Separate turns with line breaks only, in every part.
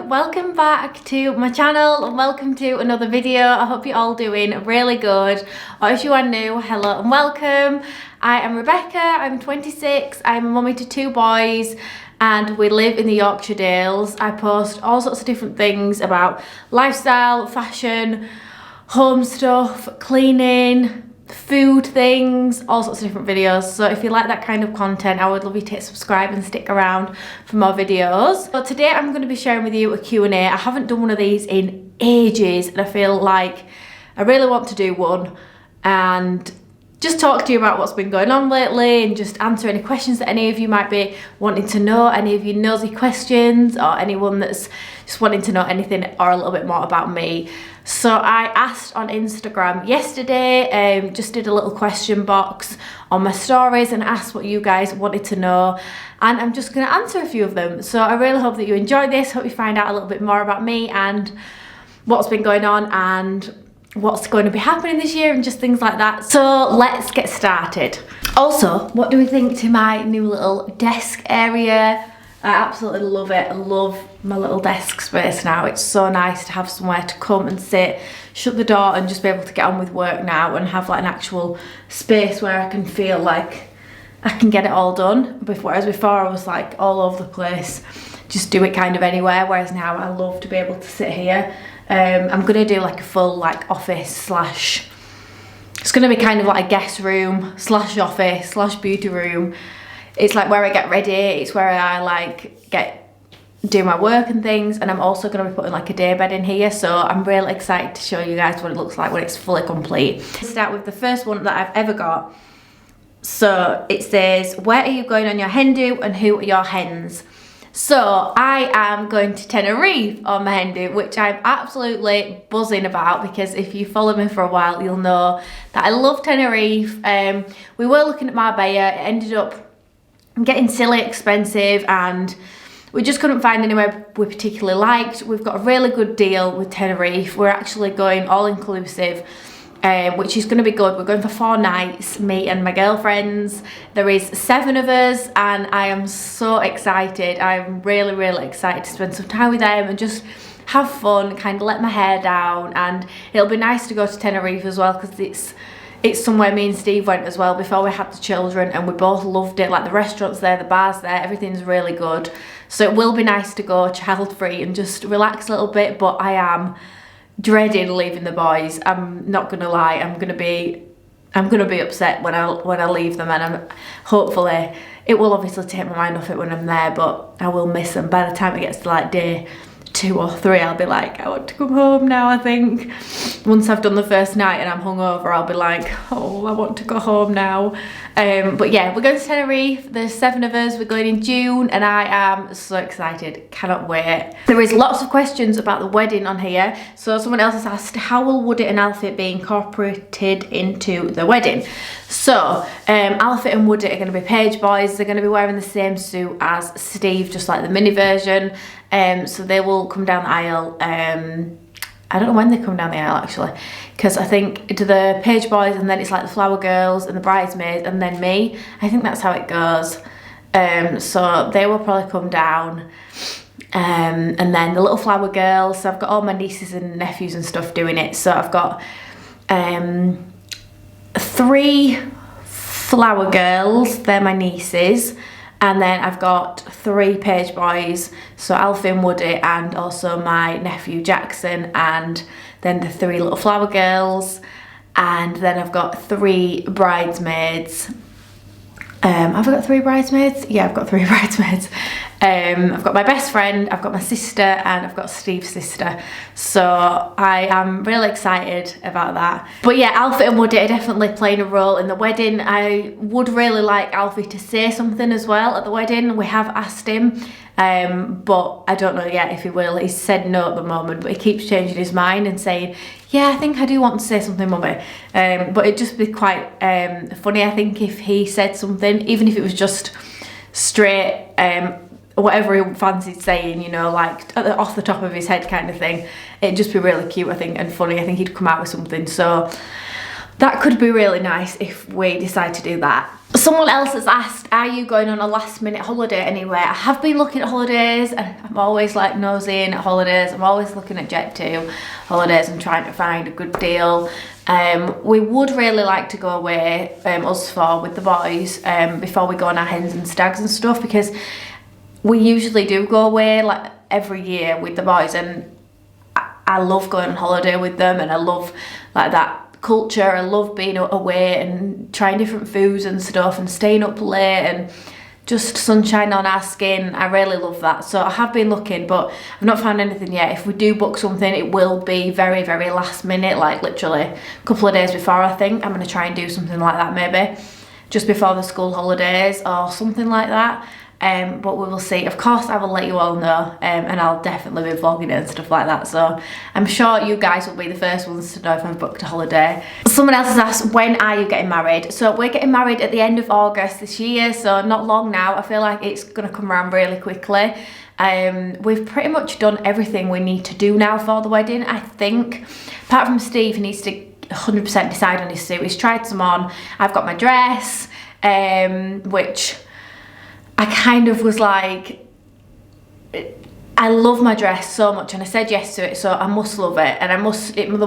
welcome back to my channel and welcome to another video. I hope you're all doing really good, or if you are new, hello and welcome. I am Rebecca, I'm 26, I'm a mummy to 2 boys and we live in the Yorkshire Dales. I post all sorts of different things about lifestyle, fashion, home stuff, cleaning, food things, all sorts of different videos. So if you like that kind of content, I would love you to hit subscribe and stick around for more videos. But today I'm going to be sharing with you a Q&A. I haven't done one of these in ages and I feel like I really want to do one and just talk to you about what's been going on lately and just answer any questions that any of you might be wanting to know, any of you nosy questions or anyone that's just wanting to know anything or a little bit more about me. So I asked on Instagram yesterday, just did a little question box on my stories and asked what you guys wanted to know, and I'm just going to answer a few of them. So I really hope that you enjoyed this, hope you find out a little bit more about me and what's been going on and what's going to be happening this year and just things like that. So let's get started. Also, what do we think to my new little desk area? I absolutely love it. I love my little desk space now. It's so nice to have somewhere to come and sit, shut the door and just be able to get on with work now and have like an actual space where I can feel like I can get it all done. Whereas before I was like all over the place, just do it kind of anywhere, whereas now I love to be able to sit here. I'm gonna do like a full like office slash, it's gonna be kind of like a guest room slash office slash beauty room. It's like where I get ready, it's where I like do my work and things, and I'm also going to be putting like a day bed in here, so I'm really excited to show you guys what it looks like when it's fully complete. Let's start with the first one that I've ever got. So it says, where are you going on your hen do and who are your hens? So I am going to Tenerife on my hen do, which I'm absolutely buzzing about, because if you follow me for a while you'll know that I love Tenerife. We were looking at Marbella, it ended up getting silly expensive and we just couldn't find anywhere we particularly liked. We've got a really good deal with Tenerife. We're actually going all inclusive, which is going to be good. We're going for 4 nights, me and my girlfriends. There is 7 of us and I am so excited. I'm really, really excited to spend some time with them and just have fun, kind of let my hair down, and it'll be nice to go to Tenerife as well because it's somewhere me and Steve went as well before we had the children and we both loved it. Like the restaurants there, the bars there, everything's really good. So it will be nice to go child free and just relax a little bit, but I am dreading leaving the boys. I'm not gonna lie, I'm gonna be upset when I leave them, and hopefully it will obviously take my mind off it when I'm there, but I will miss them. By the time it gets to like day 2 or 3, I'll be like, I want to come home now. I think once I've done the first night and I'm hungover, I'll be like, oh, I want to go home now. But yeah, we're going to Tenerife. There's 7 of us. We're going in June and I am so excited, cannot wait. There is lots of questions about the wedding on here. So someone else has asked, how will Woodit and Alfie be incorporated into the wedding? So Alfie and Woodit are going to be page boys. They're going to be wearing the same suit as Steve, just like the mini version. So they will come down the aisle. I don't know when they come down the aisle actually, because I think to the page boys and then it's like the flower girls and the bridesmaids and then me. I think that's how it goes. So they will probably come down, and then the little flower girls. So I've got all my nieces and nephews and stuff doing it. So I've got 3 flower girls, they're my nieces. And then I've got 3 page boys, so Alfie and Woody, and also my nephew Jackson, and then the 3 little flower girls, and then I've got 3 bridesmaids. Have I got 3 bridesmaids? Yeah, I've got 3 bridesmaids. I've got my best friend, I've got my sister, and I've got Steve's sister. So I am really excited about that. But yeah, Alfie and Woody are definitely playing a role in the wedding. I would really like Alfie to say something as well at the wedding. We have asked him, but I don't know yet if he will. He's said no at the moment, but he keeps changing his mind and saying, yeah, I think I do want to say something, mummy. But it'd just be quite funny, I think, if he said something, even if it was just straight, whatever he fancied saying, you know, like off the top of his head kind of thing. It'd just be really cute, I think, and funny. I think he'd come out with something. So that could be really nice if we decide to do that. Someone else has asked, are you going on a last minute holiday anywhere? I have been looking at holidays, and I'm always like nosing at holidays. I'm always looking at Jet2 holidays and trying to find a good deal. We would really like to go away, us four with the boys, before we go on our hens and stags and stuff, because we usually do go away like every year with the boys, and I love going on holiday with them, and I love like that culture. I love being away and trying different foods and stuff and staying up late and just sunshine on our skin. I really love that. So I have been looking, but I've not found anything yet. If we do book something, it will be very, very last minute, like literally a couple of days before. I think I'm going to try and do something like that, maybe just before the school holidays or something like that. But we will see. Of course I will let you all know, and I'll definitely be vlogging it and stuff like that, so I'm sure you guys will be the first ones to know if I've booked a holiday. Someone else has asked, when are you getting married? So we're getting married at the end of August this year, so not long now. I feel like it's gonna come around really quickly. We've pretty much done everything we need to do now for the wedding, I think, apart from Steve. He needs to 100% decide on his suit. He's tried some on. I've got my dress, which I kind of was like, I love my dress so much, and I said yes to it, so I must love it, and there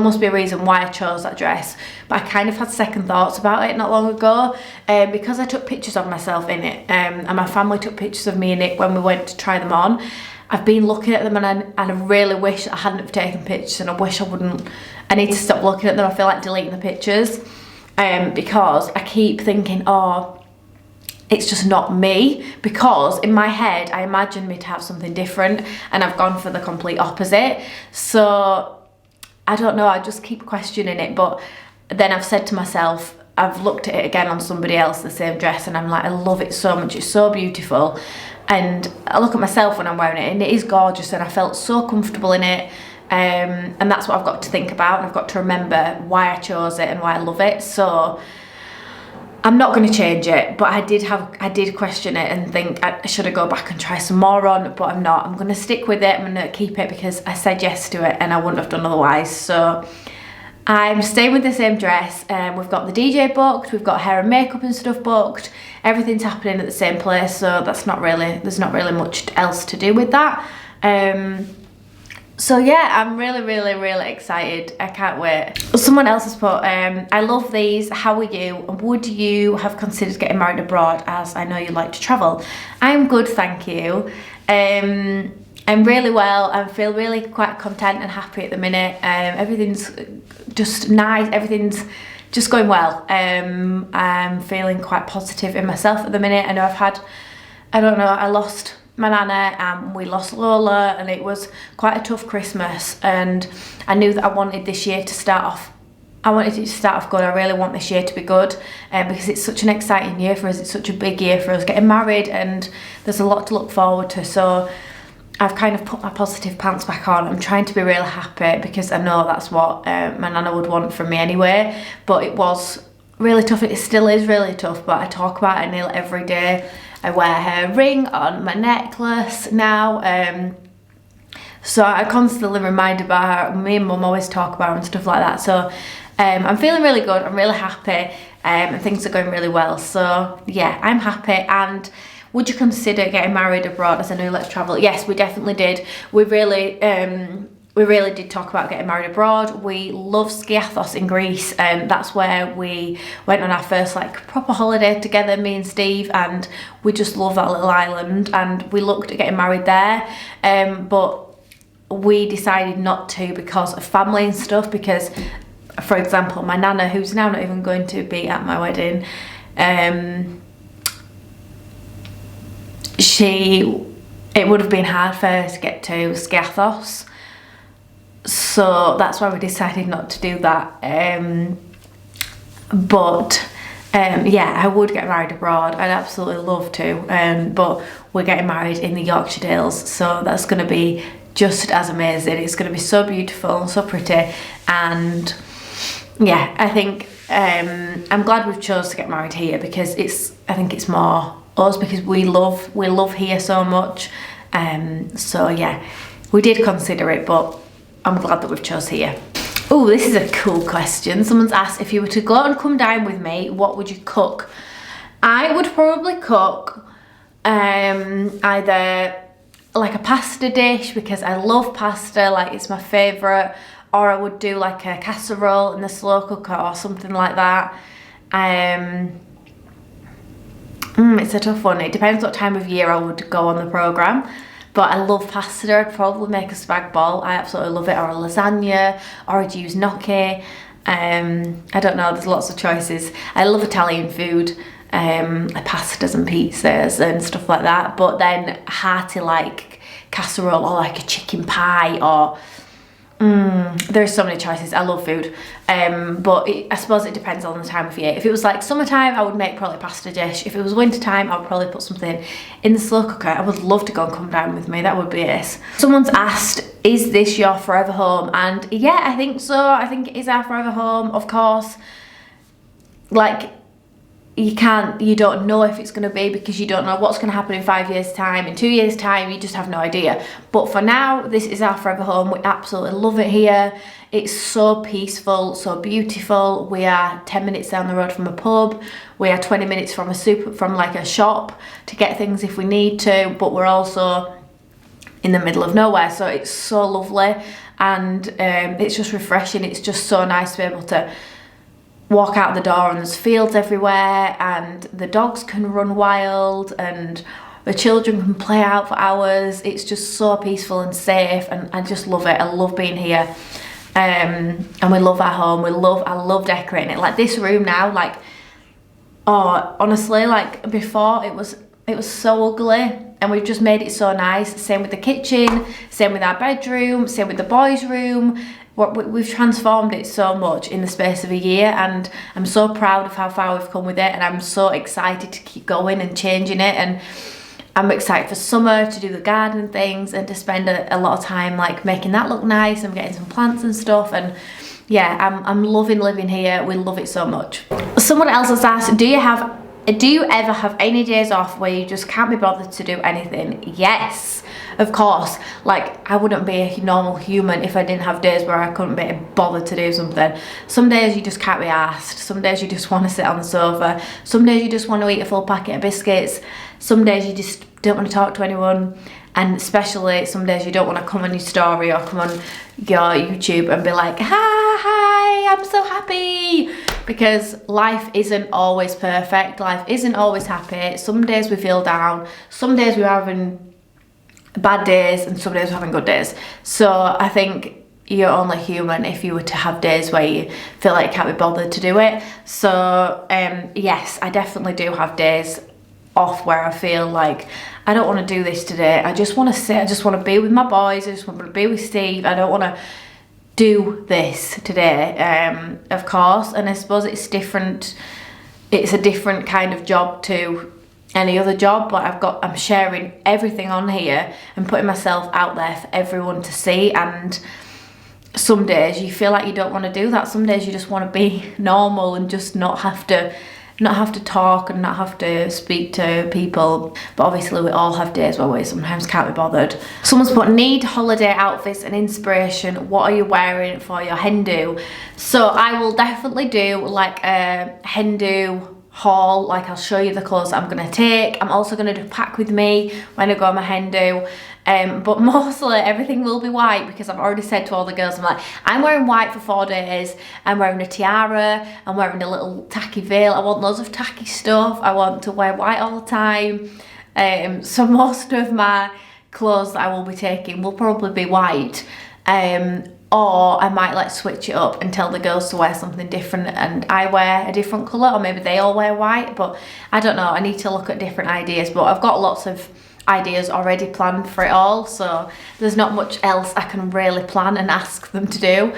must be a reason why I chose that dress. But I kind of had second thoughts about it not long ago, because I took pictures of myself in it, and my family took pictures of me in it when we went to try them on. I've been looking at them, and I really wish I hadn't have taken pictures, and I wish I wouldn't. I need to stop looking at them. I feel like deleting the pictures, because I keep thinking, oh, it's just not me, because in my head I imagine me to have something different, and I've gone for the complete opposite. So I don't know, I just keep questioning it. But then I've said to myself, I've looked at it again on somebody else, the same dress, and I'm like, I love it so much, it's so beautiful. And I look at myself when I'm wearing it, and it is gorgeous, and I felt so comfortable in it. And that's what I've got to think about, and I've got to remember why I chose it and why I love it. So I'm not going to change it, but I did question it and think, should I go back and try some more on? But I'm not. I'm going to stick with it. I'm going to keep it because I said yes to it, and I wouldn't have done otherwise. So I'm staying with the same dress. We've got the DJ booked. We've got hair and makeup and stuff booked. Everything's happening at the same place, so there's not really much else to do with that. So yeah, I'm really excited. I can't wait. Someone else has put, I love these. How are you? Would you have considered getting married abroad, as I know you like to travel? I'm good, thank you. I'm really well. I feel really quite content and happy at the minute. Everything's just nice. Everything's just going well. I'm feeling quite positive in myself at the minute. I know I lost my nana, and we lost Lola, and it was quite a tough Christmas, and I knew that I wanted this year to start off. I wanted it to start off good. I really want this year to be good, because it's such an exciting year for us. It's such a big year for us getting married, and there's a lot to look forward to. So I've kind of put my positive pants back on. I'm trying to be real happy, because I know that's what my nana would want from me anyway. But it was really tough. It still is really tough, but I talk about it nearly every day. I wear her ring on my necklace now, so I constantly remind about her. Me and mum always talk about her and stuff like that. So I'm feeling really good. I'm really happy, and things are going really well. So yeah, I'm happy. And would you consider getting married abroad, as I know you like to travel? Yes, we definitely did. We really did talk about getting married abroad. We love Skiathos in Greece, and that's where we went on our first like proper holiday together, me and Steve, and we just love that little island, and we looked at getting married there, but we decided not to because of family and stuff. Because, for example, my nana, who's now not even going to be at my wedding, it would have been hard for her to get to Skiathos. So that's why we decided not to do that. Yeah, I would get married abroad. I'd absolutely love to. But we're getting married in the Yorkshire Dales, so that's going to be just as amazing. It's going to be so beautiful and so pretty. And yeah, I think I'm glad we've chose to get married here, because I think it's more us, because we love here so much. So yeah, we did consider it, but I'm glad that we've chose here. Oh, this is a cool question. Someone's asked, if you were to go and come dine with me, what would you cook? I would probably cook either like a pasta dish, because I love pasta, like it's my favourite, or I would do like a casserole in the slow cooker or something like that. It's a tough one. It depends what time of year I would go on the programme. But I love pasta. I'd probably make a spag bol. I absolutely love it. Or a lasagna, or I'd use gnocchi. I don't know, there's lots of choices. I love Italian food, like pastas and pizzas and stuff like that. But then hearty like casserole, or like a chicken pie, or there's so many choices. I love food, but I suppose it depends on the time of year. If it was like summertime, I would make probably a pasta dish. If it was winter time, I would probably put something in the slow cooker. I would love to go and come down with me. That would be it. Someone's asked, is this your forever home? And yeah, I think so. I think it is our forever home, of course. Like, you don't know if it's going to be, because you don't know what's going to happen in 5 years time, in 2 years time, you just have no idea. But for now, this is our forever home. We absolutely love it here. It's so peaceful, so beautiful. We are 10 minutes down the road from a pub. We are 20 minutes from like a shop to get things if we need to, but we're also in the middle of nowhere, so it's so lovely, and it's just refreshing. It's just so nice to be able to walk out the door and there's fields everywhere, and the dogs can run wild and the children can play out for hours. It's just so peaceful and safe, and I just love it. I love being here, and we love our home. I love decorating it. Like this room now, like, oh, honestly, like before it was so ugly, and we've just made it so nice. Same with the kitchen, same with our bedroom, same with the boys' room. We've transformed it so much in the space of a year, and I'm so proud of how far we've come with it, and I'm so excited to keep going and changing it. And I'm excited for summer to do the garden things and to spend a lot of time like making that look nice and getting some plants and stuff. And yeah, I'm loving living here. We love it so much. Someone else has asked, do you ever have any days off where you just can't be bothered to do anything? Yes, of course. Like, I wouldn't be a normal human if I didn't have days where I couldn't be bothered to do something. Some days you just can't be asked. Some days you just want to sit on the sofa. Some days you just want to eat a full packet of biscuits. Some days you just don't want to talk to anyone. And especially some days you don't want to come on your story or come on your YouTube and be like, hi, I'm so happy. Because life isn't always perfect. Life isn't always happy. Some days we feel down. Some days we're having bad days, and some days we're having good days. So I think you're only human if you were to have days where you feel like you can't be bothered to do it. So yes, I definitely do have days off where I feel like I don't want to do this today. I just want to sit, I just want to be with my boys, I just want to be with Steve. I don't want to do this today, of course. And I suppose it's different. It's a different kind of job to any other job, but I'm sharing everything on here and putting myself out there for everyone to see. And some days you feel like you don't want to do that. Some days you just want to be normal and just not have to talk and not have to speak to people. But obviously we all have days where we sometimes can't be bothered. Someone's put, need holiday outfits and inspiration. What are you wearing for your hen do? So I will definitely do like a hen do haul. Like, I'll show you the clothes that I'm gonna take. I'm also gonna do pack with me when I go on my hen do. But mostly everything will be white, because I've already said to all the girls, I'm like, I'm wearing white for 4 days. I'm wearing a tiara, I'm wearing a little tacky veil. I want loads of tacky stuff. I want to wear white all the time. So most of my clothes that I will be taking will probably be white. Or I might like switch it up and tell the girls to wear something different and I wear a different colour, or maybe they all wear white. But I don't know, I need to look at different ideas. But I've got lots of ideas already planned for it all, so there's not much else I can really plan and ask them to do.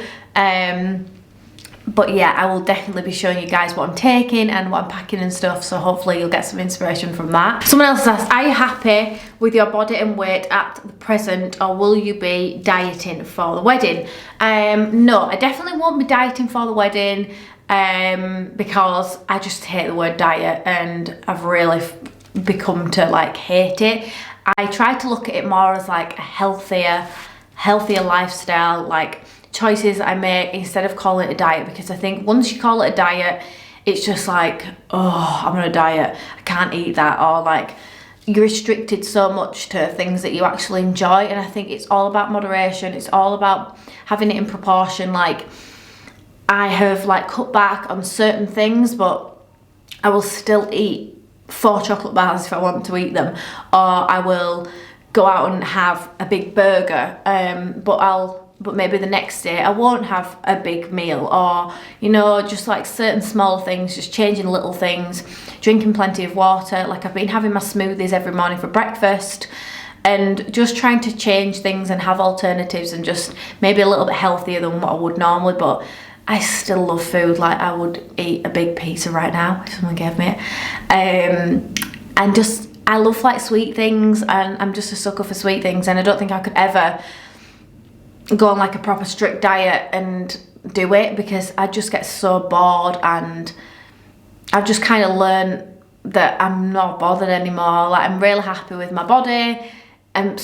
But yeah, I will definitely be showing you guys what I'm taking and what I'm packing and stuff, so hopefully you'll get some inspiration from that. Someone else has asked, are you happy with your body and weight at the present, or will you be dieting for the wedding? No, I definitely won't be dieting for the wedding, because I just hate the word diet, and I've really become to like hate it. I try to look at it more as like a healthier lifestyle, like choices I make instead of calling it a diet, because I think once you call it a diet, it's just like, oh, I'm on a diet, I can't eat that, or like you're restricted so much to things that you actually enjoy. And I think it's all about moderation. It's all about having it in proportion. Like, I have like cut back on certain things, but I will still eat 4 chocolate bars if I want to eat them, or I will go out and have a big burger, but maybe the next day I won't have a big meal, or, you know, just like certain small things, just changing little things, drinking plenty of water. Like, I've been having my smoothies every morning for breakfast, and just trying to change things and have alternatives, and just maybe a little bit healthier than what I would normally. But I still love food. Like, I would eat a big pizza right now if someone gave me it. And just, I love like sweet things, and I'm just a sucker for sweet things, and I don't think I could ever go on like a proper strict diet and do it, because I just get so bored, and I've just kind of learned that I'm not bothered anymore. Like, I'm really happy with my body, and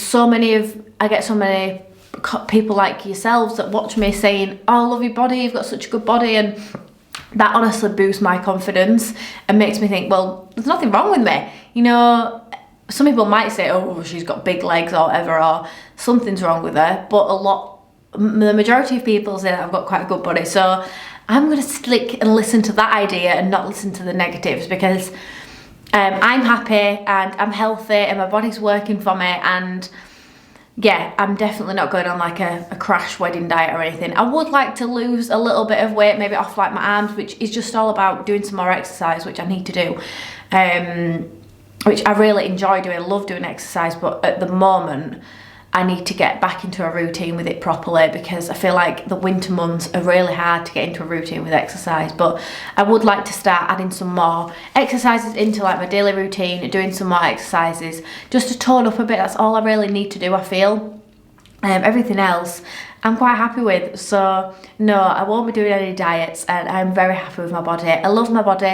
I get so many people like yourselves that watch me saying, oh, I love your body, you've got such a good body, and that honestly boosts my confidence and makes me think, well, there's nothing wrong with me. You know, some people might say, oh, she's got big legs or whatever, or something's wrong with her, but the majority of people say that I've got quite a good body. So I'm going to stick and listen to that idea and not listen to the negatives, because I'm happy and I'm healthy and my body's working for me, and yeah, I'm definitely not going on like a crash wedding diet or anything. I would like to lose a little bit of weight, maybe off like my arms, which is just all about doing some more exercise, which I need to do, which I really enjoy doing. I love doing exercise, but at the moment I need to get back into a routine with it properly, because I feel like the winter months are really hard to get into a routine with exercise. But I would like to start adding some more exercises into like my daily routine, doing some more exercises just to tone up a bit. That's all I really need to do, I feel. Everything else I'm quite happy with. So no, I won't be doing any diets, and I'm very happy with my body. I love my body,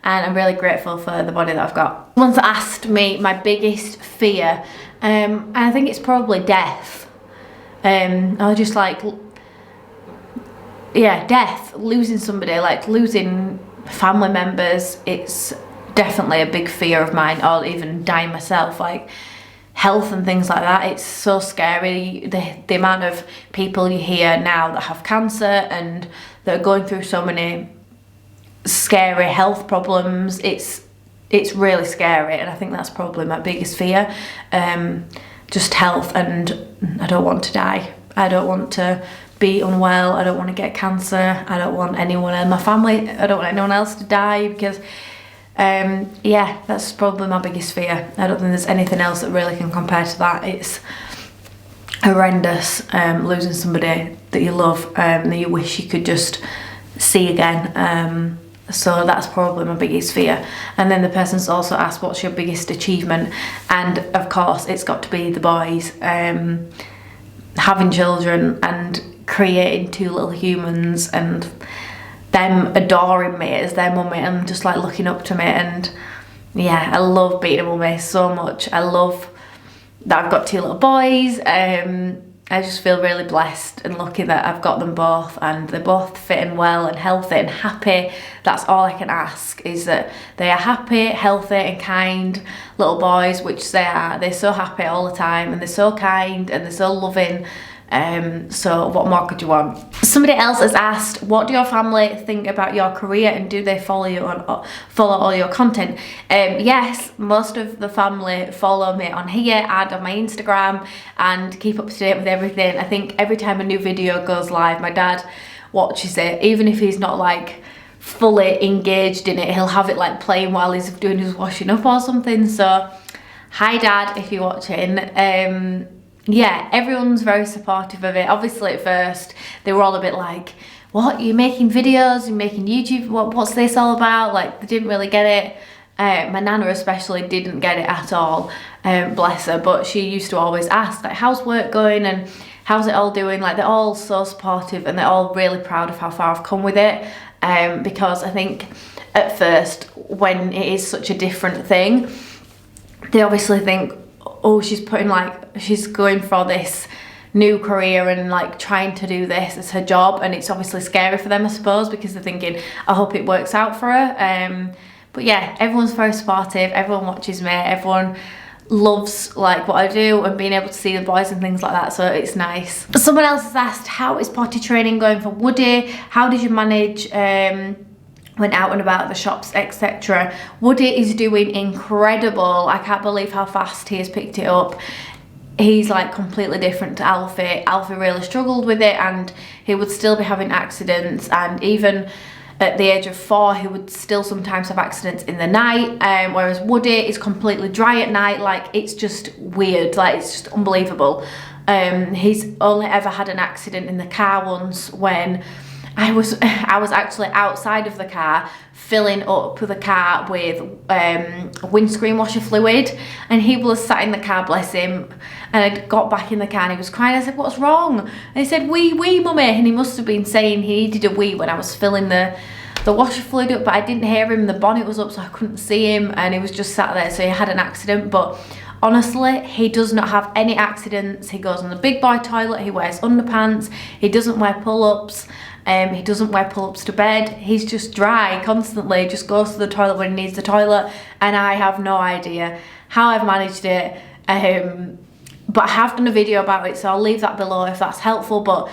and I'm really grateful for the body that I've got. Someone's asked me my biggest fear, and I think it's probably death. Or just like, yeah, death, losing somebody, like losing family members. It's definitely a big fear of mine, or even dying myself. Like, health and things like that, it's so scary. The amount of people you hear now that have cancer and that are going through so many scary health problems, it's really scary, and I think that's probably my biggest fear. Just health, and I don't want to die. I don't want to be unwell. I don't want to get cancer. I don't want anyone in my family, I don't want anyone else to die, because yeah, that's probably my biggest fear. I don't think there's anything else that really can compare to that. It's horrendous, losing somebody that you love, that you wish you could just see again. So that's probably my biggest fear. And then the person's also asked, what's your biggest achievement? And of course it's got to be the boys, having children and creating 2 little humans, and them adoring me as their mummy and just like looking up to me. And yeah, I love being a mummy so much. I love that I've got 2 little boys. I just feel really blessed and lucky that I've got them both, and they're both fitting well and healthy and happy. That's all I can ask, is that they are happy, healthy and kind little boys, which they are. They're so happy all the time, and they're so kind, and they're so loving. So what more could you want? Somebody else has asked, what do your family think about your career, and do they follow you on follow all your content? Yes, most of the family follow me on here and on my Instagram and keep up to date with everything. I think every time a new video goes live, my dad watches it, even if he's not like fully engaged in it. He'll have it like playing while he's doing his washing up or something. So hi Dad, if you're watching. Yeah, everyone's very supportive of it. Obviously at first they were all a bit like, what, you're making videos, you're making YouTube, what's this all about? Like, they didn't really get it. My nana especially didn't get it at all, bless her, but she used to always ask, like, how's work going and how's it all doing? Like, they're all so supportive, and they're all really proud of how far I've come with it, because I think at first, when it is such a different thing, they obviously think, oh, she's going for this new career and like trying to do this as her job, and it's obviously scary for them, I suppose, because they're thinking, I hope it works out for her. But yeah, everyone's very supportive, everyone watches me, everyone loves like what I do and being able to see the boys and things like that, so it's nice. Someone else has asked, how is potty training going for Woody? How did you manage when out and about at the shops, etc.? Woody is doing incredible. I can't believe how fast he has picked it up. He's like completely different to Alfie. Alfie really struggled with it and he would still be having accidents, and even at the age of 4 he would still sometimes have accidents in the night, whereas Woody is completely dry at night. Like, it's just weird, like it's just unbelievable. He's only ever had an accident in the car once when I was actually outside of the car filling up the car with windscreen washer fluid, and he was sat in the car, bless him, and I got back in the car and he was crying. I said, what's wrong? And he said, wee mummy, and he must have been saying he needed a wee when I was filling the washer fluid up, but I didn't hear him, the bonnet was up so I couldn't see him, and he was just sat there, so he had an accident. But honestly, he does not have any accidents. He goes on the big boy toilet, he wears underpants, he doesn't wear pull-ups, he doesn't wear pull-ups to bed, he's just dry constantly, just goes to the toilet when he needs the toilet, and I have no idea how I've managed it, but I have done a video about it, so I'll leave that below if that's helpful. But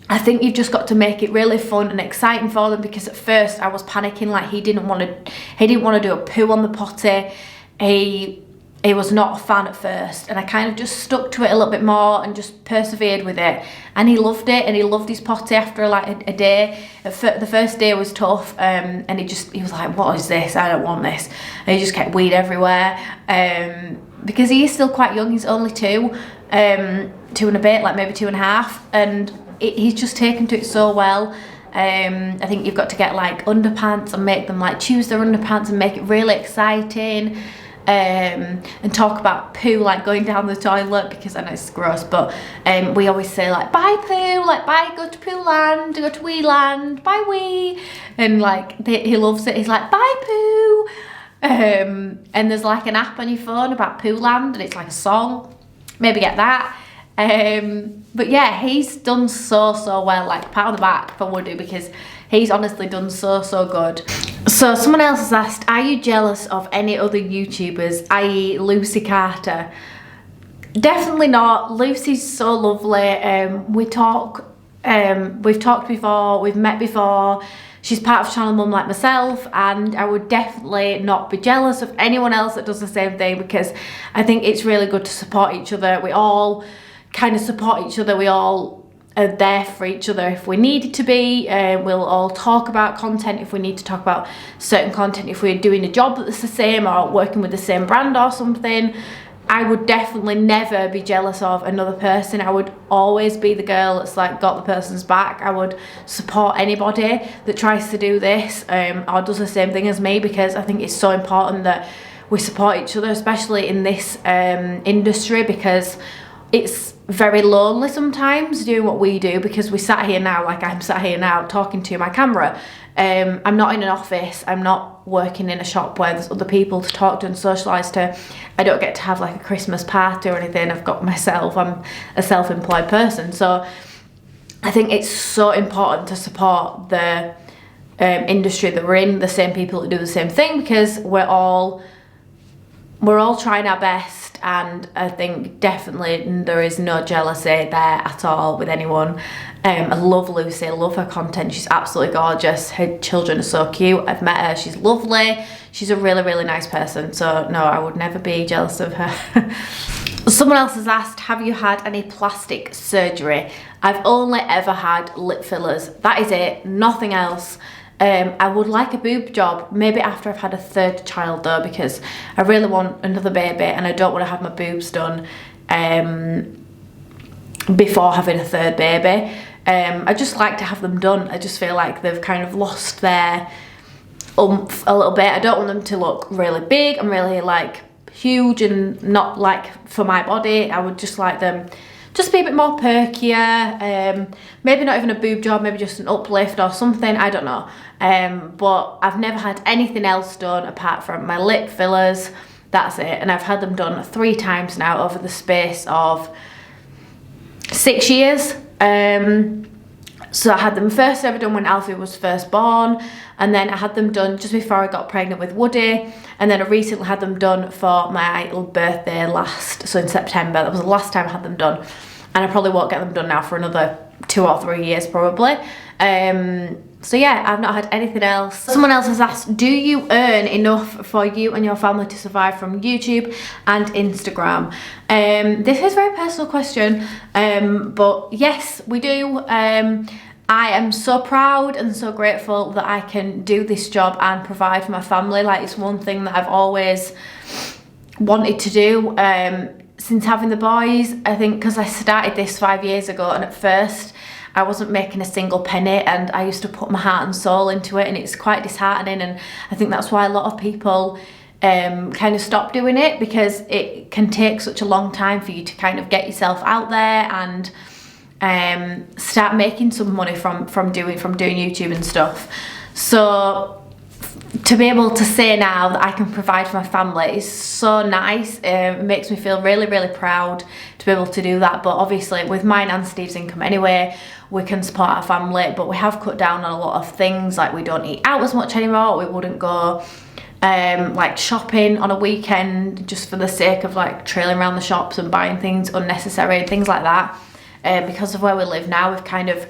I think you've just got to make it really fun and exciting for them, because at first I was panicking, like he didn't want to do a poo on the potty. He was not a fan at first, and I kind of just stuck to it a little bit more and just persevered with it, and he loved it, and he loved his potty after like a day. The first day was tough, and he was like, what is this? I don't want this. And he just kept weed everywhere, because he is still quite young. He's only 2 and a bit, like maybe 2.5, and he's just taken to it so well. I think you've got to get like underpants and make them like choose their underpants and make it really exciting. And talk about poo, like going down the toilet, because I know it's gross, but we always say like bye poo, like bye, go to poo land, go to wee land, bye wee, and like he loves it. He's like bye poo, and there's like an app on your phone about Poo Land, and it's like a song, maybe get that. But yeah, he's done so well, like pat on the back for Woody, because he's honestly done so good. So someone else has asked, are you jealous of any other YouTubers, i.e. Lucy Carter? Definitely not. Lucy's so lovely. We've talked before, we've met before. She's part of Channel Mum like myself, and I would definitely not be jealous of anyone else that does the same thing, because I think it's really good to support each other. We all kind of support each other. We all are there for each other if we needed to be. We'll all talk about content if we need to talk about certain content, if we're doing a job that's the same or working with the same brand or something. I would definitely never be jealous of another person. I would always be the girl that's like got the person's back. I would support anybody that tries to do this or does the same thing as me, because I think it's so important that we support each other, especially in this industry, because it's very lonely sometimes doing what we do, because we sat here now, like I'm sat here now talking to my camera. I'm not in an office, I'm not working in a shop where there's other people to talk to and socialise to. I don't get to have like a Christmas party or anything. I've got myself, I'm a self-employed person. So I think it's so important to support the industry that we're in, the same people that do the same thing, because we're all trying our best. And I think definitely there is no jealousy there at all with anyone. I love Lucy, I love her content, she's absolutely gorgeous, her children are so cute, I've met her, she's lovely, she's a really nice person, so no, I would never be jealous of her. Someone else has asked, have you had any plastic surgery? I've only ever had lip fillers, that is it, nothing else. I would like a boob job, maybe after I've had a 3rd child though, because I really want another baby and I don't want to have my boobs done before having a 3rd baby. I just like to have them done. I just feel like they've kind of lost their oomph a little bit. I don't want them to look really big and really like huge and not like for my body. I would just like them just be a bit more perkier, maybe not even a boob job, maybe just an uplift or something, I don't know. But I've never had anything else done apart from my lip fillers, that's it. And I've had them done 3 times now over the space of 6 years. So I had them first ever done when Alfie was first born, and then I had them done just before I got pregnant with Woody, and then I recently had them done for my little birthday so in September. That was the last time I had them done, and I probably won't get them done now for another 2 or 3 years probably. So yeah, I've not had anything else. Someone else has asked, do you earn enough for you and your family to survive from YouTube and Instagram? This is a very personal question, but yes, we do. I am so proud and so grateful that I can do this job and provide for my family. Like, it's one thing that I've always wanted to do since having the boys. I think because I started this 5 years ago, and at first I wasn't making a single penny, and I used to put my heart and soul into it, and it's quite disheartening. And I think that's why a lot of people kind of stop doing it, because it can take such a long time for you to kind of get yourself out there and start making some money from doing YouTube and stuff. So to be able to say now that I can provide for my family is so nice. It makes me feel really, really proud to be able to do that. But obviously with mine and Steve's income anyway, we can support our family, but we have cut down on a lot of things. Like, we don't eat out as much anymore. We wouldn't go like shopping on a weekend just for the sake of like trailing around the shops and buying things unnecessary and things like that. Because of where we live now, we've kind of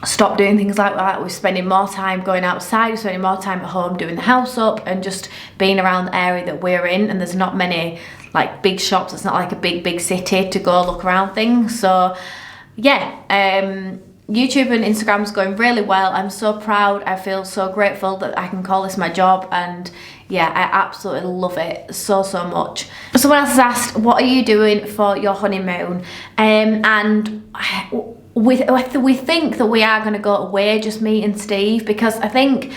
stopped doing things like that. We're spending more time going outside, we're spending more time at home doing the house up and just being around the area that we're in, and there's not many like big shops. It's not like a big city to go look around things. So yeah, YouTube and Instagram's going really well. I'm so proud. I feel so grateful that I can call this my job, and yeah, I absolutely love it so much. Someone else has asked, what are you doing for your honeymoon? And we think that we are going to go away, just me and Steve, because I think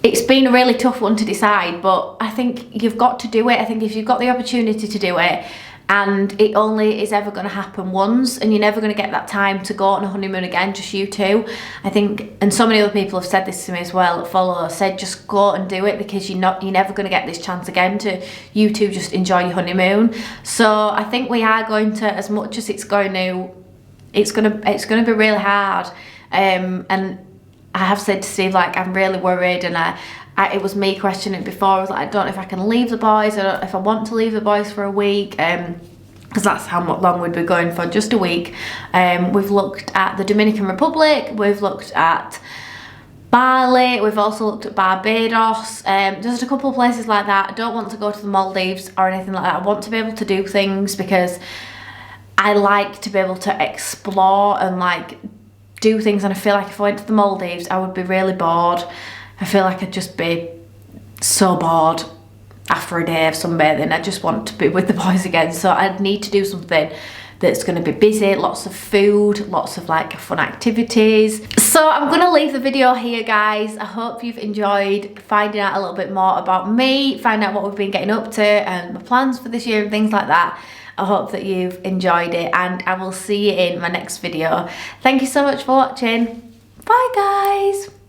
it's been a really tough one to decide, but I think you've got to do it. I think if you've got the opportunity to do it, and it only is ever going to happen once, and you're never going to get that time to go on a honeymoon again, just you two. I think, and so many other people have said this to me as well, said just go and do it, because you're never going to get this chance again to you two just enjoy your honeymoon. So I think we are going to, as much as it's going to be really hard, and I have said to Steve, like, I'm really worried, and it was me questioning it before. I was like, I don't know if I can leave the boys, I don't know if I want to leave the boys for a week, because that's how long we'd be going for, just a week. We've looked at the Dominican Republic, we've looked at Bali, we've also looked at Barbados, just a couple of places like that. I don't want to go to the Maldives or anything like that. I want to be able to do things, because I like to be able to explore and like do things, and I feel like if I went to the Maldives I would be really bored. I feel like I'd just be so bored after a day of sunbathing. I just want to be with the boys again, so I'd need to do something that's going to be busy, lots of food, lots of like fun activities. So I'm going to leave the video here, guys. I hope you've enjoyed finding out a little bit more about me, find out what we've been getting up to and my plans for this year and things like that. I hope that you've enjoyed it, and I will see you in my next video. Thank you so much for watching. Bye, guys.